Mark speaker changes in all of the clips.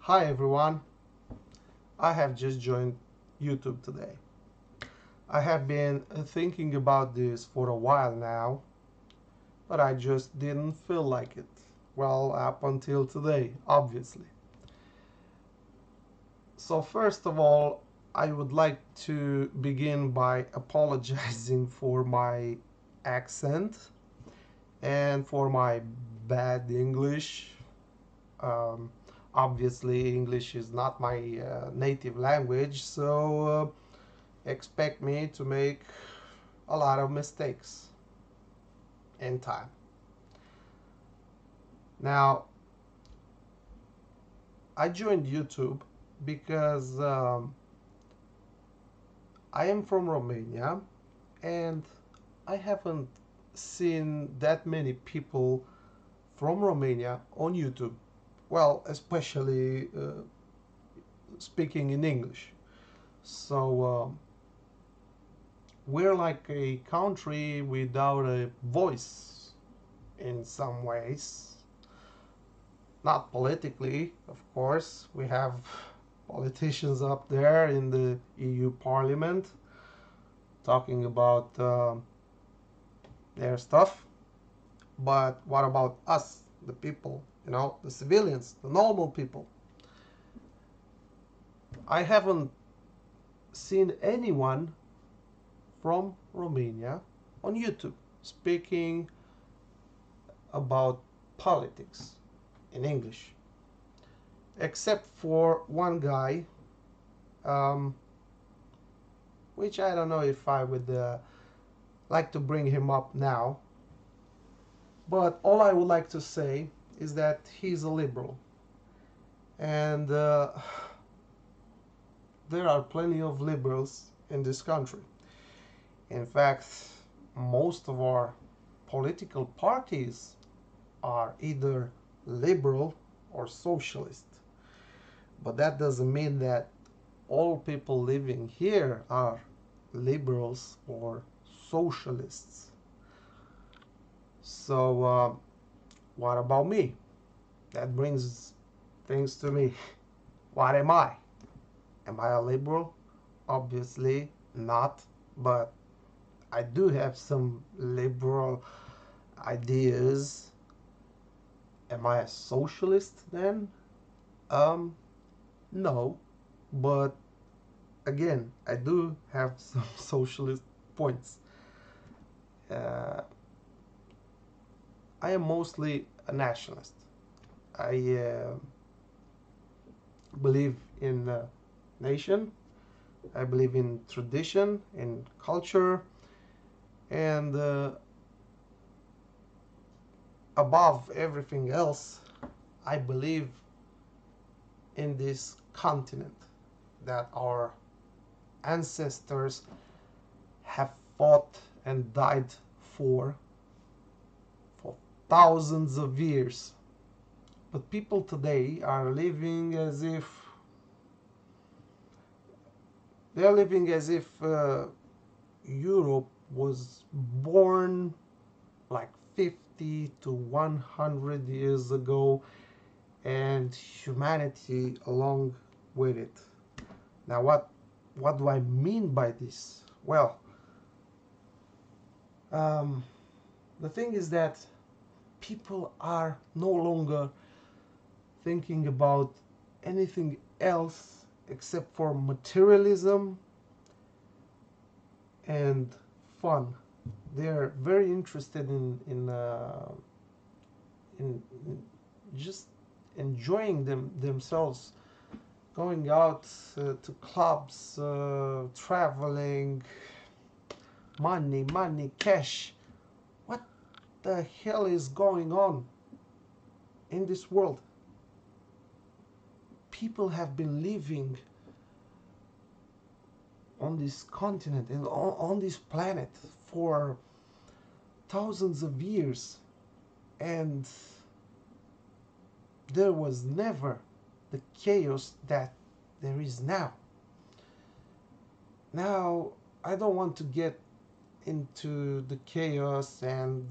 Speaker 1: Hi everyone, I have just joined YouTube today. I have been thinking about this for a while now, but I just didn't feel like it. Well, up until today, obviously. So first of all, I would like to begin by apologizing for my accent and for my bad English. Um, Obviously, English is not my native language, so expect me to make a lot of mistakes in time. Now, I joined YouTube because I am from Romania and I haven't seen that many people from Romania on YouTube. Well, especially speaking in English. So we're like a country without a voice in some ways. Not politically, of course. We have politicians up there in the EU Parliament talking about their stuff. But what about us, the people, the civilians, the normal people? I haven't seen anyone from Romania on YouTube speaking about politics in English, except for one guy, um, which I don't know if I would like to bring him up now. But all I would like to say is that he's a liberal, and there are plenty of liberals in this country. In fact, most of our political parties are either liberal or socialist. But that doesn't mean that all people living here are liberals or socialists. So, what about me? That brings things to me. What am I? Am I a liberal? Obviously not, but I do have some liberal ideas. Am I a socialist then? Um, no, but again, I do have some socialist points. Uh, I am mostly a nationalist. I believe in nation. I believe in tradition, in culture, and above everything else, I believe in this continent that our ancestors have fought and died for for thousands of years. But people today are living as if Europe was born like 50 to 100 years ago and humanity along with it. Now what do I mean by this? Well, um, the thing is that people are no longer thinking about anything else except for materialism and fun. They're very interested in just enjoying themselves, going out to clubs, traveling, money, cash. What the hell is going on in this world? People have been living on this continent and on this planet for thousands of years, and there was never the chaos that there is now. Now, I don't want to get into the chaos and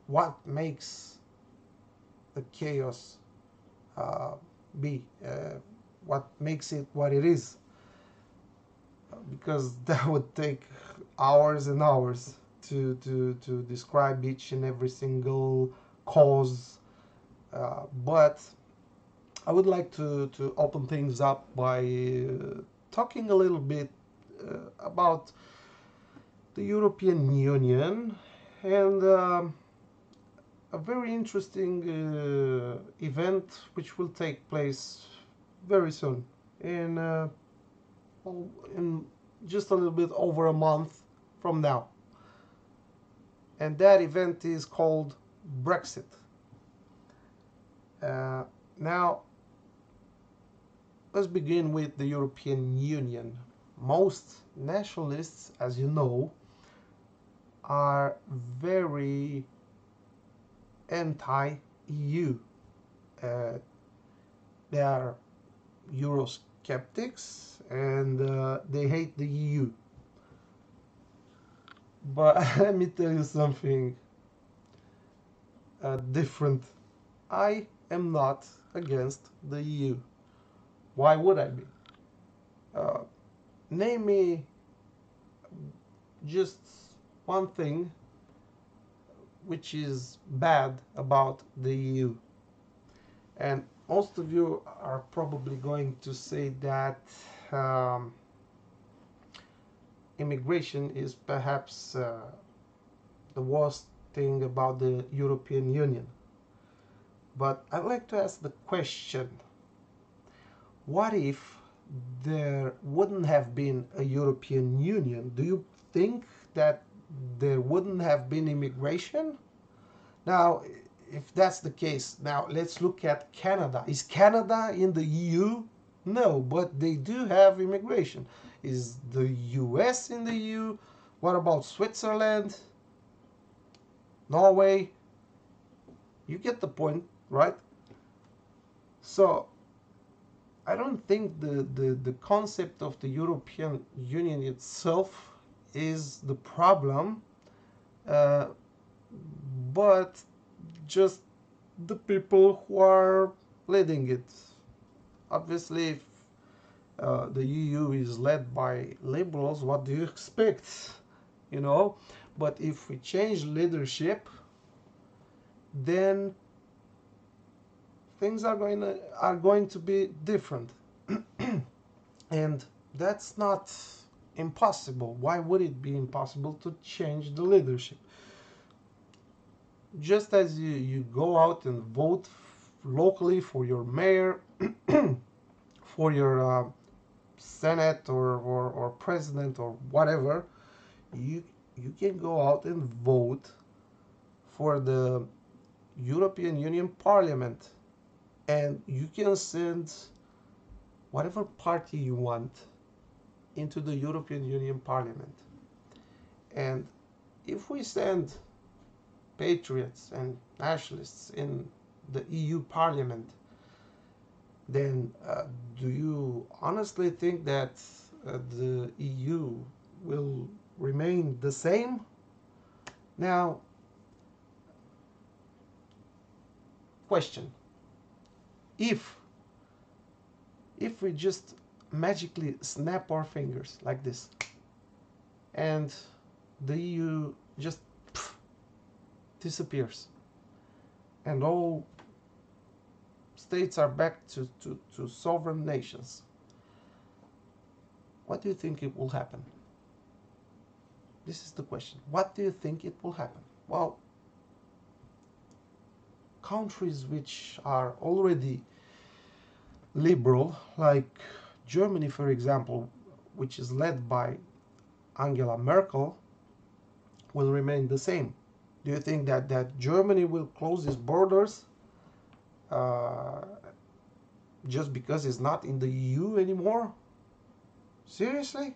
Speaker 1: what makes the chaos uh, be, what makes it what it is, because that would take hours and hours to describe each and every single cause. But I would like to open things up by talking a little bit about the European Union and a very interesting event which will take place very soon in just a little bit over a month from now. And that event is called Brexit. Now, let's begin with the European Union. Most nationalists, as you know, are very anti-EU. They are Eurosceptics and they hate the EU. But let me tell you something different. I am not against the EU. Why would I be? Name me just one thing which is bad about the EU. And most of you are probably going to say that immigration is perhaps the worst thing about the European Union. But I'd like to ask the question, what if there wouldn't have been a European Union? Do you think that there wouldn't have been immigration? Now, if that's the case, now let's look at Canada. Is Canada in the EU? No, but they do have immigration. Is the US in the EU? What about Switzerland? Norway? You get the point, right? So I don't think the concept of the European Union itself is the problem, but just the people who are leading it. Obviously, if the EU is led by liberals, what do you expect? You know, but if we change leadership, then things are going to be different. And that's not impossible. Why would it be impossible to change the leadership? Just as you go out and vote locally for your mayor, for your senate or president or whatever, you can go out and vote for the European Union Parliament, and you can send whatever party you want into the European Union Parliament. And if we send patriots and nationalists in the EU Parliament, then do you honestly think that the EU will remain the same? Now, question. If we just magically snap our fingers like this and the EU just disappears and all states are back to sovereign nations, what do you think it will happen? This is the question. What do you think it will happen? Well, countries which are already liberal, like Germany, for example, which is led by Angela Merkel, will remain the same. Do you think that Germany will close its borders just because it's not in the EU anymore? Seriously?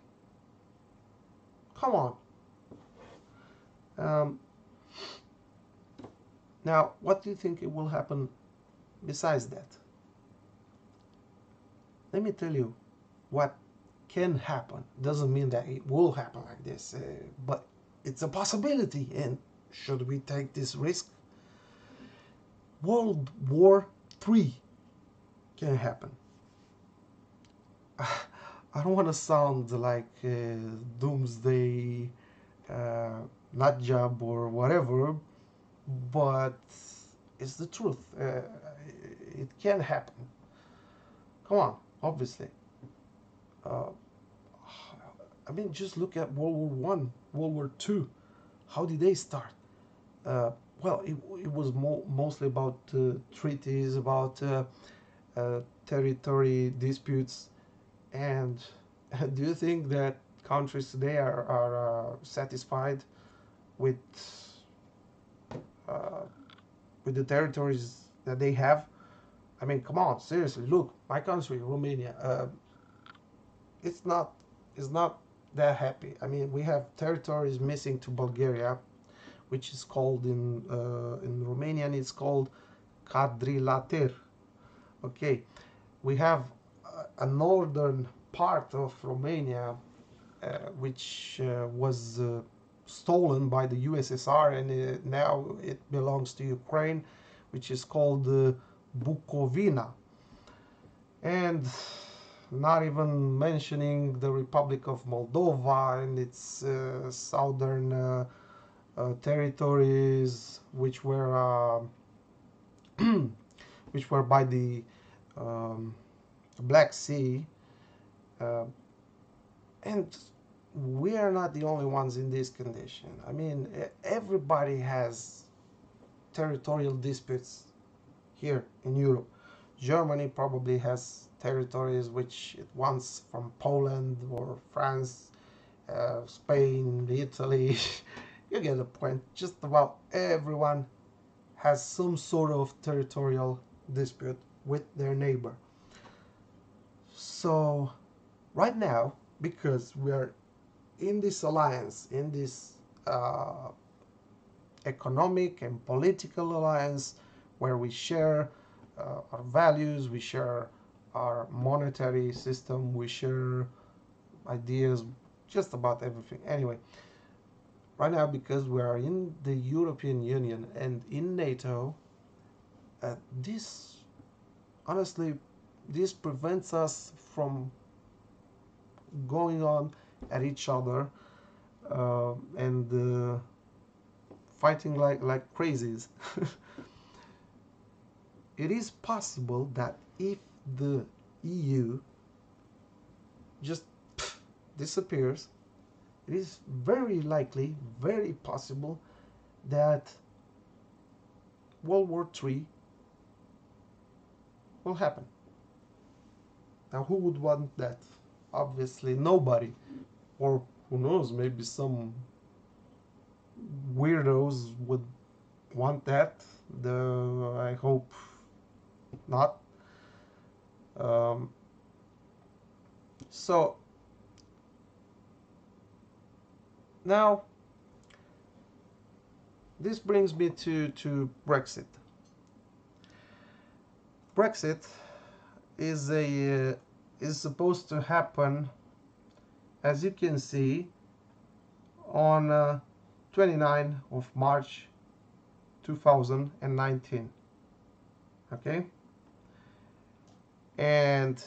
Speaker 1: Come on. Now, what do you think it will happen besides that? Let me tell you what can happen. Doesn't mean that it will happen like this, but it's a possibility. And should we take this risk? World War III can happen. I don't want to sound like doomsday nut job or whatever, but it's the truth. It can happen. Come on, obviously. Uh, I mean, just look at World War One, World War Two. How did they start? Uh, well, it was mostly about treaties, about territory disputes. And do you think that countries today are satisfied with uh, with the territories that they have? I mean, come on, seriously. Look, my country, Romania. It's not it's not that happy. I mean, we have territories missing to Bulgaria, which is called in Romanian. It's called quadrilater. Okay, we have a northern part of Romania which was stolen by the USSR, and now it belongs to Ukraine, which is called Bukovina. And not even mentioning the Republic of Moldova and its southern territories, which were which were by the um, Black Sea. Uh, and we are not the only ones in this condition. I mean, everybody has territorial disputes here in Europe. Germany probably has territories which it wants from Poland or France, Spain, Italy. You get the point. Just about everyone has some sort of territorial dispute with their neighbor. So, right now, because we are in this alliance, in this economic and political alliance, where we share our values, we share our monetary system, we share ideas, just about everything. Anyway, right now, because we are in the European Union and in NATO, this honestly, this prevents us from going on at each other and fighting like crazies. It is possible that if the EU just disappears, it is very likely, very possible that World War III will happen. Now, who would want that? Obviously, nobody. Or who knows, maybe some weirdos would want that. I hope not. Um, so now this brings me to Brexit. Brexit is supposed to happen, as you can see, on 29 of March 2019. Okay, and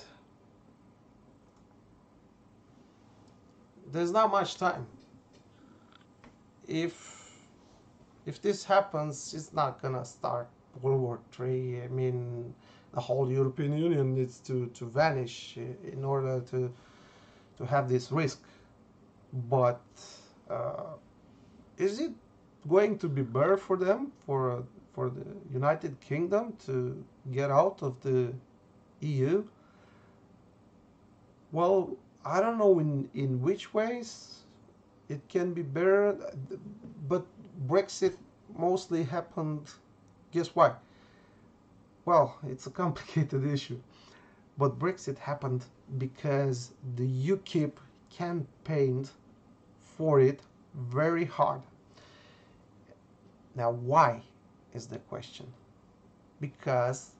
Speaker 1: there's not much time. If this happens, it's not gonna start World War III. I mean, the whole European Union needs to vanish in order to have this risk. But is it going to be better for them, for the United Kingdom, to get out of the EU? Well, I don't know in which ways it can be better, but Brexit mostly happened. Guess why? Well, it's a complicated issue, but Brexit happened because the UKIP campaigned for it very hard. Now, why is the question? Because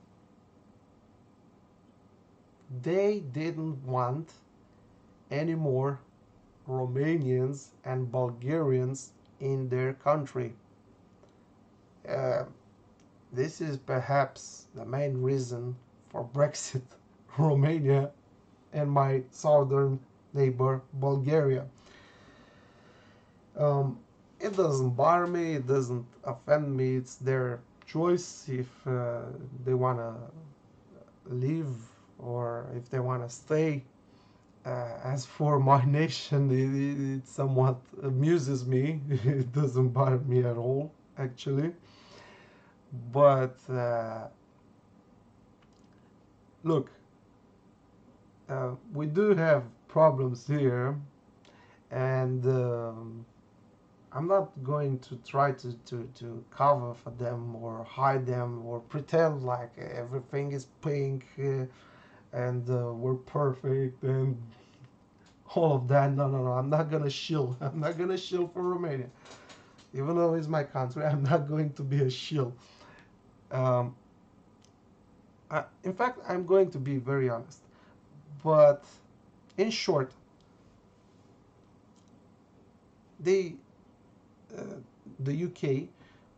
Speaker 1: they didn't want any more Romanians and Bulgarians in their country. This is perhaps the main reason for Brexit, Romania, and my southern neighbor, Bulgaria. Um, it doesn't bother me, it doesn't offend me, it's their choice if they want to leave or if they want to stay. As for my nation, it somewhat amuses me. It doesn't bother me at all, actually. But look, we do have problems here, and I'm not going to try to cover for them or hide them or pretend like everything is pink and we're perfect and all of that. No, no, no. I'm not gonna shill. I'm not gonna shill for Romania, even though it's my country. I'm not going to be a shill. Um, in fact, I'm going to be very honest. But in short, they, uh, the UK,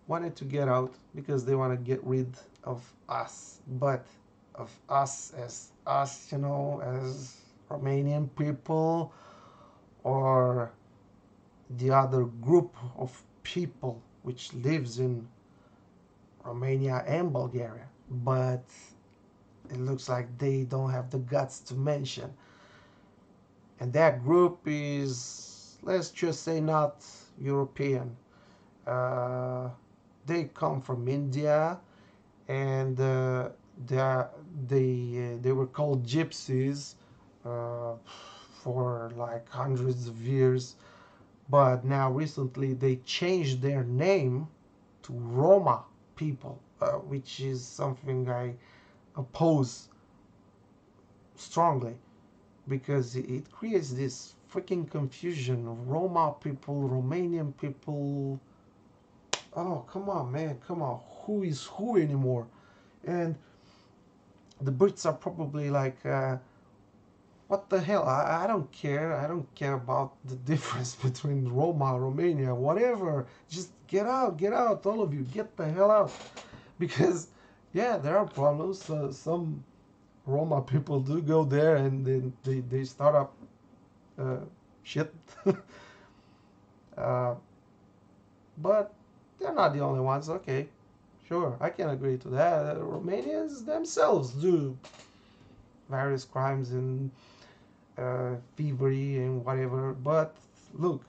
Speaker 1: wanted to get out because they want to get rid of us, but of us as us, you know, as Romanian people or the other group of people which lives in Romania and Bulgaria, but it looks like they don't have the guts to mention. And that group is, let's just say, not European. Uh, they come from India, and they were called gypsies uh, for like hundreds of years. But now recently they changed their name to Roma people, which is something I oppose strongly because it creates this freaking confusion of Roma people, Romanian people. Oh, come on, man, come on. Who is who anymore? And the Brits are probably like, what the hell? I don't care. I don't care about the difference between Roma, Romania, whatever. Just get out, all of you. Get the hell out. Because, yeah, there are problems. Some Roma people do go there and then they start up uh, shit. uh, but they're not the only ones. Okay, sure, I can agree to that. Romanians themselves do various crimes and thievery and whatever. But look,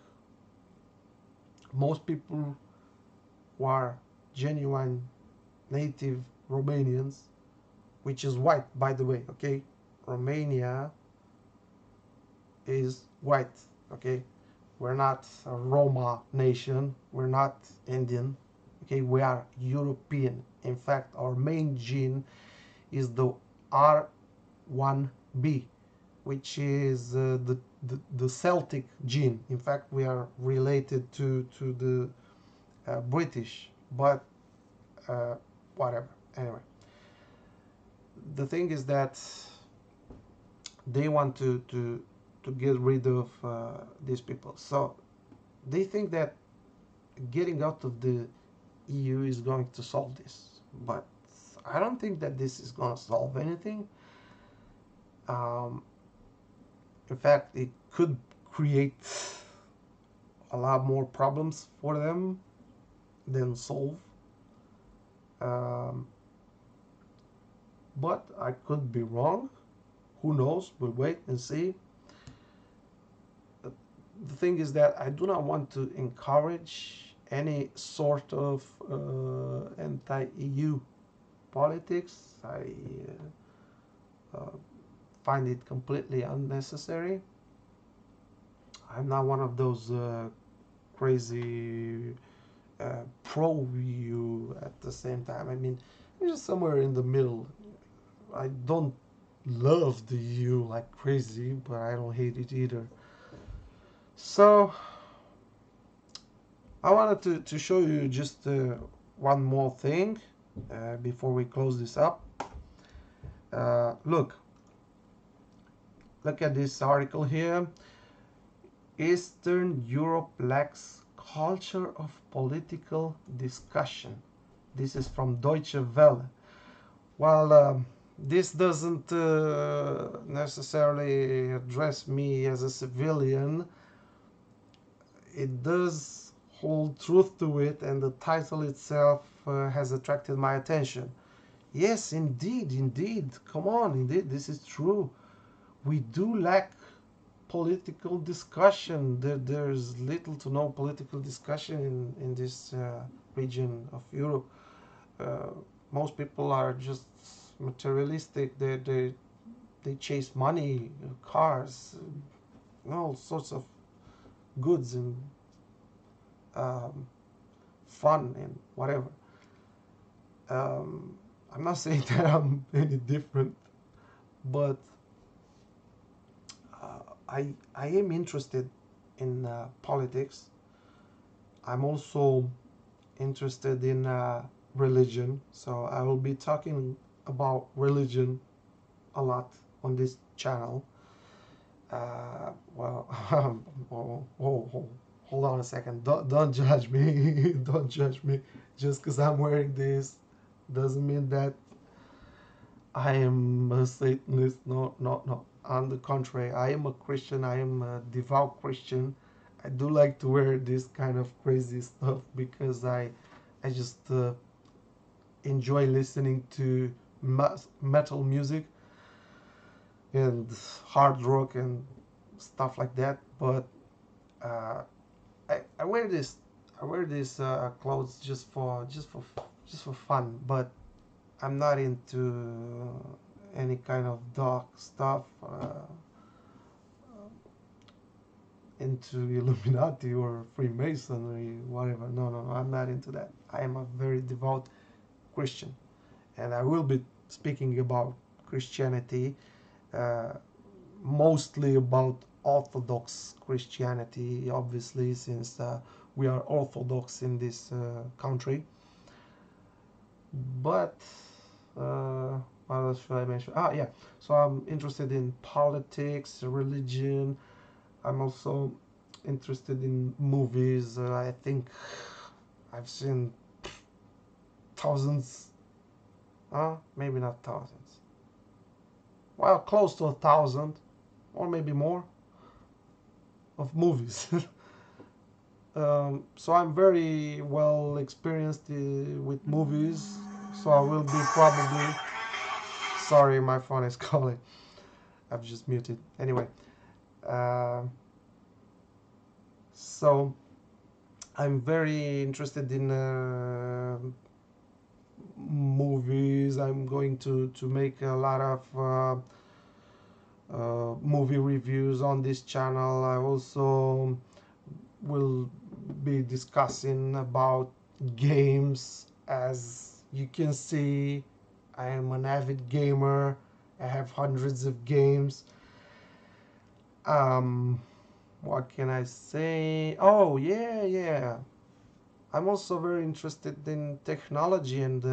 Speaker 1: most people who are genuine native Romanians, which is white, by the way, okay? Romania is white, okay? We're not a Roma nation. We're not Indian, okay? We are European. In fact, our main gene is the R1b, which is the Celtic gene. In fact, we are related to the British, but uh, whatever. Anyway, the thing is that they want to get rid of these people. So they think that getting out of the EU is going to solve this, but I don't think that this is going to solve anything. Um, in fact, it could create a lot more problems for them than solve. Um, but I could be wrong. Who knows? We'll wait and see. The thing is that I do not want to encourage any sort of anti-EU politics. I find it completely unnecessary. I'm not one of those crazy pro-EU at the same time. I mean, I'm just somewhere in the middle. I don't love the EU like crazy, but I don't hate it either. So I wanted to show you just one more thing before we close this up. Look at this article here. Eastern Europe lacks culture of political discussion. This is from Deutsche Welle. Well, This doesn't necessarily address me as a civilian. It does hold truth to it, and the title itself has attracted my attention. Yes, indeed, indeed. Come on, indeed, this is true. We do lack political discussion. There's little to no political discussion in this region of Europe. Uh, Most people are just materialistic. They chase money, cars, all sorts of goods and um, fun and whatever. I'm not saying that I'm any different, but I am interested in politics. I'm also interested in religion, so I will be talking about religion a lot on this channel. Well, hold on a second. Don't judge me. Don't judge me. Just because I'm wearing this doesn't mean that I am a Satanist. No, no, no. On the contrary, I am a Christian. I am a devout Christian. I do like to wear this kind of crazy stuff because I just enjoy listening to metal music and hard rock and stuff like that. But uh, I wear this clothes just for fun. But I'm not into any kind of dark stuff, into Illuminati or Freemasonry, whatever. No, no, no, I'm not into that. I am a very devout Christian, and I will be speaking about Christianity, uh, mostly about Orthodox Christianity, obviously, since we are Orthodox in this country. But what else should I mention? Ah, yeah. So I'm interested in politics, religion. I'm also interested in movies. I think I've seen thousands, maybe not thousands. Well, close to 1,000, or maybe more, of movies. So I'm very well experienced with movies. So I will be probably. Sorry, my phone is calling. I've just muted. Anyway, uh, so I'm very interested in movies. I'm going to make a lot of movie reviews on this channel. I also will be discussing about games. As you can see, I am an avid gamer. I have hundreds of games. Um, what can I say? Oh, yeah, yeah. I'm also very interested in technology and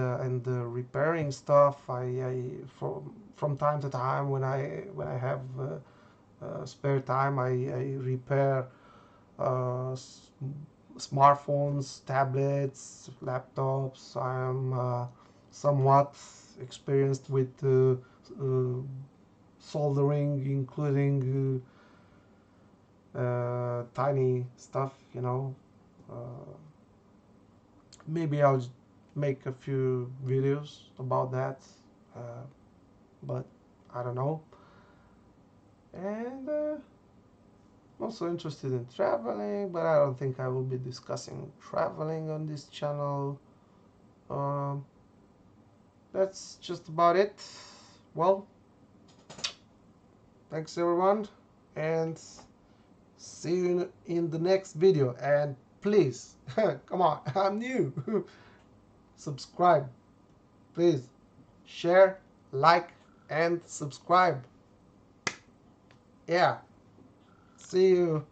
Speaker 1: repairing stuff. From time to time when I have spare time, I repair uh, smartphones, tablets, laptops. I am somewhat experienced with soldering, including tiny stuff. Maybe I'll make a few videos about that, uh, but I don't know. And I'm also interested in traveling, but I don't think I will be discussing traveling on this channel. Um, that's just about it. Well, thanks everyone, and see you in the next video. And please, come on, I'm new. Subscribe, please. Share, like, and subscribe. Yeah. See you.